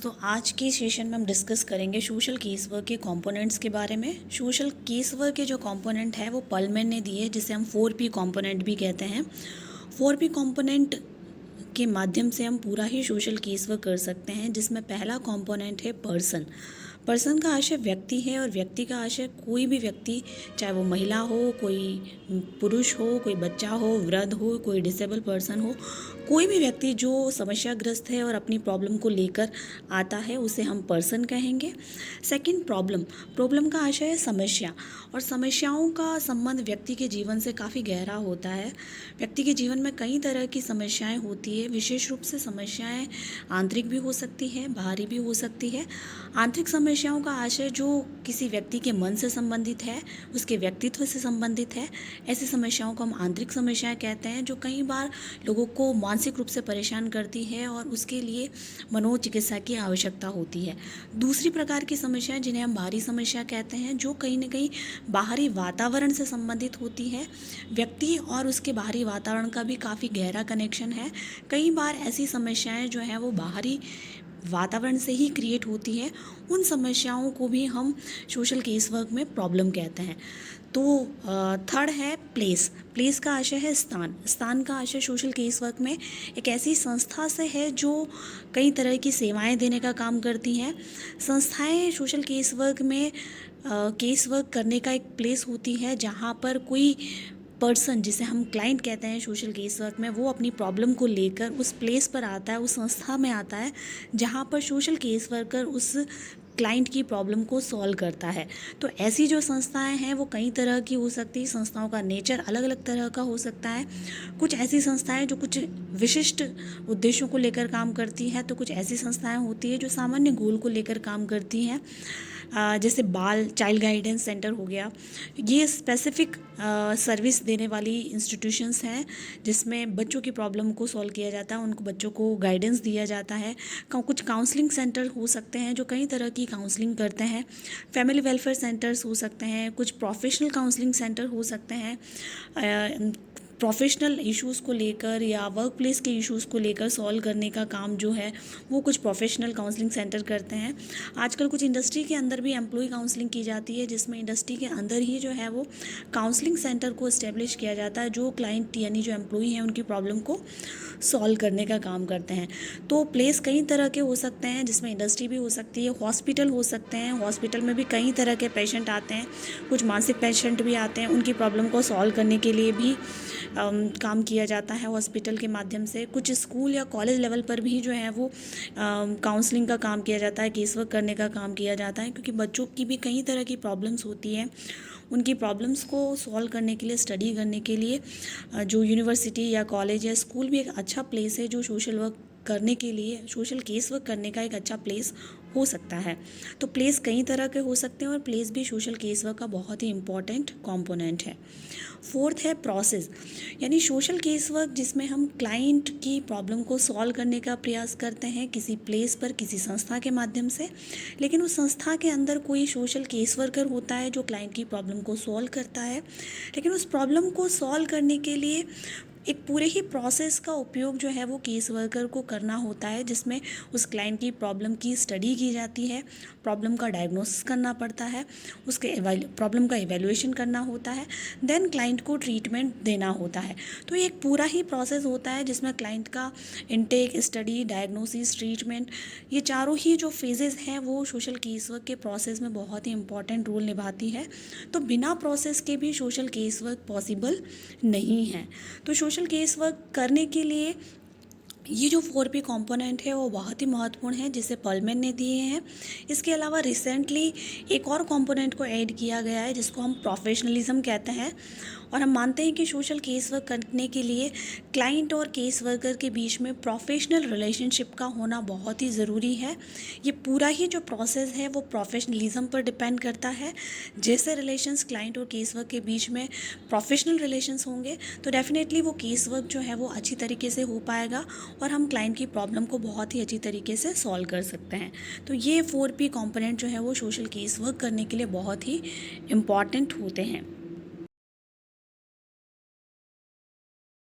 तो आज के सेशन में हम डिस्कस करेंगे सोशल केस वर्क के कंपोनेंट्स के बारे में। सोशल केस वर्क के जो कंपोनेंट है वो पर्लमैन ने दिए, जिसे हम 4P कंपोनेंट भी कहते हैं। 4P कंपोनेंट के माध्यम से हम पूरा ही सोशल केस वर्क कर सकते हैं, जिसमें पहला कंपोनेंट है पर्सन। पर्सन का आशय व्यक्ति है, और व्यक्ति का आशय कोई भी व्यक्ति, चाहे वो महिला हो, कोई पुरुष हो, कोई बच्चा हो, वृद्ध हो, कोई डिसेबल पर्सन हो, कोई भी व्यक्ति जो समस्याग्रस्त है और अपनी प्रॉब्लम को लेकर आता है उसे हम पर्सन कहेंगे। Second, problem. प्रॉब्लम का आशय है समस्या, और समस्याओं का संबंध व्यक्ति के जीवन से काफ़ी गहरा होता है। व्यक्ति के जीवन में कई तरह की समस्याएं होती है। विशेष रूप से समस्याएं आंतरिक भी हो सकती है, बाहरी भी हो सकती है। आंतरिक समस्याओं का आशय जो किसी व्यक्ति के मन से संबंधित है, उसके व्यक्तित्व से संबंधित है, ऐसी समस्याओं को हम आंतरिक समस्याएं कहते हैं, जो कई बार लोगों को मानसिक रूप से परेशान करती है और उसके लिए मनोचिकित्सा की आवश्यकता होती है। दूसरी प्रकार की समस्याएं जिन्हें हम बाहरी समस्या कहते हैं, जो कहीं न कहीं बाहरी वातावरण से संबंधित होती है। व्यक्ति और उसके बाहरी वातावरण का भी काफ़ी गहरा कनेक्शन है। कई बार ऐसी समस्याएं जो हैं वो बाहरी वातावरण से ही क्रिएट होती है। उन समस्याओं को भी हम सोशल केस वर्क में प्रॉब्लम कहते हैं। तो थर्ड है प्लेस। प्लेस का आशय है स्थान। स्थान का आशय सोशल केस वर्क में एक ऐसी संस्था से है जो कई तरह की सेवाएं देने का काम करती हैं। संस्थाएं सोशल केस वर्क में केस वर्क करने का एक प्लेस होती है, जहाँ पर कोई पर्सन, जिसे हम क्लाइंट कहते हैं सोशल केस वर्क में, वो अपनी प्रॉब्लम को लेकर उस प्लेस पर आता है, उस संस्था में आता है जहाँ पर सोशल केस वर्कर उस क्लाइंट की प्रॉब्लम को सॉल्व करता है। तो ऐसी जो संस्थाएं हैं वो कई तरह की हो सकती है। संस्थाओं का नेचर अलग अलग तरह का हो सकता है। कुछ ऐसी संस्थाएं जो कुछ विशिष्ट उद्देश्यों को लेकर काम करती हैं, तो कुछ ऐसी संस्थाएं होती है जो सामान्य गोल को लेकर काम करती हैं। जैसे बाल चाइल्ड गाइडेंस सेंटर हो गया, ये स्पेसिफिक सर्विस देने वाली इंस्टीट्यूशंस हैं जिसमें बच्चों की प्रॉब्लम को सॉल्व किया जाता है, उनको बच्चों को गाइडेंस दिया जाता है। कुछ काउंसलिंग सेंटर हो सकते हैं जो कई तरह की काउंसलिंग करते हैं। फैमिली वेलफेयर सेंटर्स हो सकते हैं, कुछ प्रोफेशनल काउंसलिंग सेंटर हो सकते हैं। प्रोफेशनल इश्यूज़ को लेकर या वर्क प्लेस के इश्यूज़ को लेकर सॉल्व करने का काम जो है वो कुछ प्रोफेशनल काउंसलिंग सेंटर करते हैं। आजकल कुछ इंडस्ट्री के अंदर भी एम्प्लॉय काउंसलिंग की जाती है, जिसमें इंडस्ट्री के अंदर ही जो है वो काउंसलिंग सेंटर को इस्टेब्लिश किया जाता है, जो क्लाइंट यानी जो एम्प्लॉय हैं उनकी प्रॉब्लम को सॉल्व करने का काम करते हैं। तो प्लेस कई तरह के हो सकते हैं, जिसमें इंडस्ट्री भी हो सकती है, हॉस्पिटल हो सकते हैं। हॉस्पिटल में भी कई तरह के पेशेंट आते हैं, कुछ मानसिक पेशेंट भी आते हैं, उनकी प्रॉब्लम को सॉल्व करने के लिए भी काम किया जाता है हॉस्पिटल के माध्यम से। कुछ स्कूल या कॉलेज लेवल पर भी जो है वो काउंसलिंग का काम किया जाता है, केस वर्क करने का काम किया जाता है, क्योंकि बच्चों की भी कई तरह की प्रॉब्लम्स होती हैं। उनकी प्रॉब्लम्स को सॉल्व करने के लिए, स्टडी करने के लिए जो यूनिवर्सिटी या कॉलेज या स्कूल भी एक अच्छा प्लेस है, जो सोशल वर्क करने के लिए, सोशल केस वर्क करने का एक अच्छा प्लेस हो सकता है। तो प्लेस कई तरह के हो सकते हैं, और प्लेस भी सोशल केस वर्क का बहुत ही इम्पॉर्टेंट कंपोनेंट है। फोर्थ है प्रोसेस, यानी सोशल केस वर्क जिसमें हम क्लाइंट की प्रॉब्लम को सॉल्व करने का प्रयास करते हैं किसी प्लेस पर, किसी संस्था के माध्यम से। लेकिन उस संस्था के अंदर कोई सोशल केस वर्कर होता है जो क्लाइंट की प्रॉब्लम को सॉल्व करता है। लेकिन उस प्रॉब्लम को सॉल्व करने के लिए एक पूरे ही प्रोसेस का उपयोग जो है वो केस वर्कर को करना होता है, जिसमें उस क्लाइंट की प्रॉब्लम की स्टडी की जाती है, प्रॉब्लम का डायग्नोसिस करना पड़ता है, उसके प्रॉब्लम का इवैल्यूएशन करना होता है, देन क्लाइंट को ट्रीटमेंट देना होता है। तो एक पूरा ही प्रोसेस होता है जिसमें क्लाइंट का इनटेक, स्टडी, डायग्नोसिस, ट्रीटमेंट, ये चारों ही जो फेजेस हैं वो सोशल केस वर्क के प्रोसेस में बहुत ही इंपॉर्टेंट रोल निभाती है। तो बिना प्रोसेस के भी सोशल केस वर्क पॉसिबल नहीं है। तो सोशल केस वर्क करने के लिए ये जो 4P कंपोनेंट है वो बहुत ही महत्वपूर्ण है, जिसे पर्लमैन ने दिए हैं। इसके अलावा रिसेंटली एक और कंपोनेंट को ऐड किया गया है जिसको हम प्रोफेशनलिज्म कहते हैं, और हम मानते हैं कि सोशल केस वर्क करने के लिए क्लाइंट और केस वर्कर के बीच में प्रोफेशनल रिलेशनशिप का होना बहुत ही ज़रूरी है। ये पूरा ही जो प्रोसेस है वो प्रोफेशनलिज्म पर डिपेंड करता है। जैसे रिलेशंस क्लाइंट और केस वर्क के बीच में प्रोफेशनल रिलेशंस होंगे तो डेफिनेटली वो केस वर्क जो है वो अच्छी तरीके से हो पाएगा, और हम क्लाइंट की प्रॉब्लम को बहुत ही अच्छी तरीके से सॉल्व कर सकते हैं। तो ये 4P कंपोनेंट जो है वो सोशल केस वर्क करने के लिए बहुत ही इम्पॉर्टेंट होते हैं।